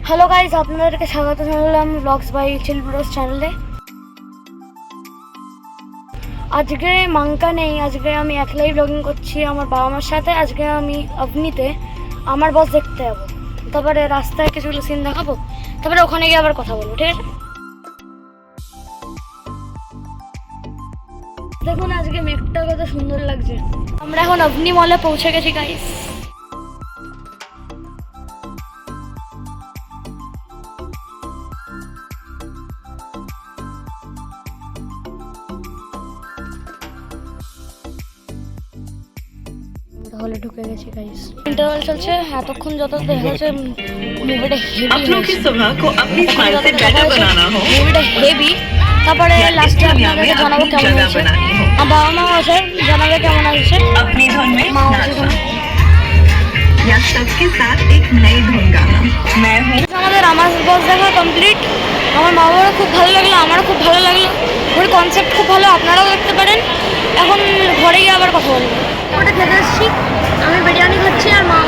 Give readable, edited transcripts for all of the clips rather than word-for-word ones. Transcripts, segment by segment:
Hello guys, আপনাদেরকে স্বাগত জানালাম ব্লগস বাই চিল ব্রোস চ্যানেলে। আজকে মাঙ্কা নেই, আজকে আমি একলাই ব্লগিং করছি আমার বাবা মার সাথে। আজকে আমি আপনিতে আমার বস দেখতে যাবো, তারপরে রাস্তায় কিছুগুলো সিন দেখাবো, তারপরে ওখানে গিয়ে আবার কথা বলবো, ঠিক আছে? দেখুন আজকে মেঘটা কত সুন্দর লাগছে। আমরা এখন অগ্নি মলে পৌঁছে গেছি গাইস। হলে ঢুকে গেছি গাইস। ইন্টারভাল চলছে এতক্ষণ, যত দেখা যাচ্ছে মুভিটা হেভি। তারপরে লাস্টে আপনাদেরকে জানাবো কেমন হয়েছে। আমার বাবা মা আছে, জানাবে কেমন হয়েছে। মা আমাদের আমার বস দেখা কমপ্লিট। আমার মা বাবারও খুব ভালো লাগলো, আমারও খুব ভালো লাগলো। ওর কনসেপ্ট খুব ভালো, আপনারাও দেখতে পারেন। এখন ঘরে গিয়ে আবার কথা বলবো। ওটা খেতে এসেছি, আমি বিরিয়ানি খাচ্ছি আর মা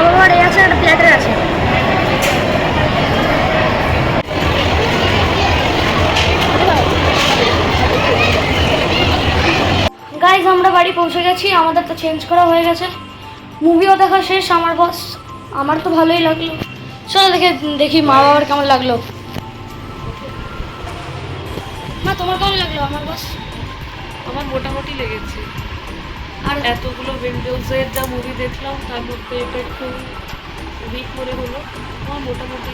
বাবার এ আছে, একটা প্লেটার আছে। গাইজ আমরা বাড়ি পৌঁছে গেছি, আমাদের তো চেঞ্জ করা হয়ে গেছে, মুভিও দেখা শেষ। আমার তো ভালোই লাগলো। চলো দেখি মা বাবার কেমন লাগলো। মা তোমার কেমন লাগলো আমার বস? আমার মোটামুটি লেগেছে। আর এতগুলো উইন্ডোজের যা মুভি দেখলাম তার মধ্যে এটা একটু উইক মনে হলো। আমার মোটামুটি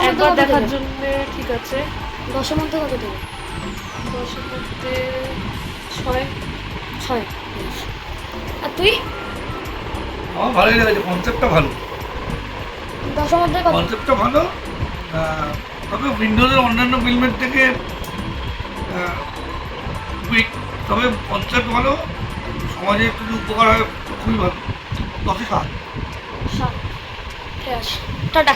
একবার দেখার জন্য ঠিক আছে। 10-এর মধ্যে কত দেবে? 10-এর মধ্যে 6। আর তুই? আমার ভালোই লেগেছে, কনসেপ্টটা ভালো। 10-এর মধ্যে কত? কনসেপ্টটা ভালো, তবে উইন্ডোজের অন্যান্য ফিল্মের থেকে উইক, তবে কনসেপ্ট ভালো, সমাজে একটু যদি উপকার হয় খুবই ভালো। 10-এ 7। ঠিক আছে, টাটা।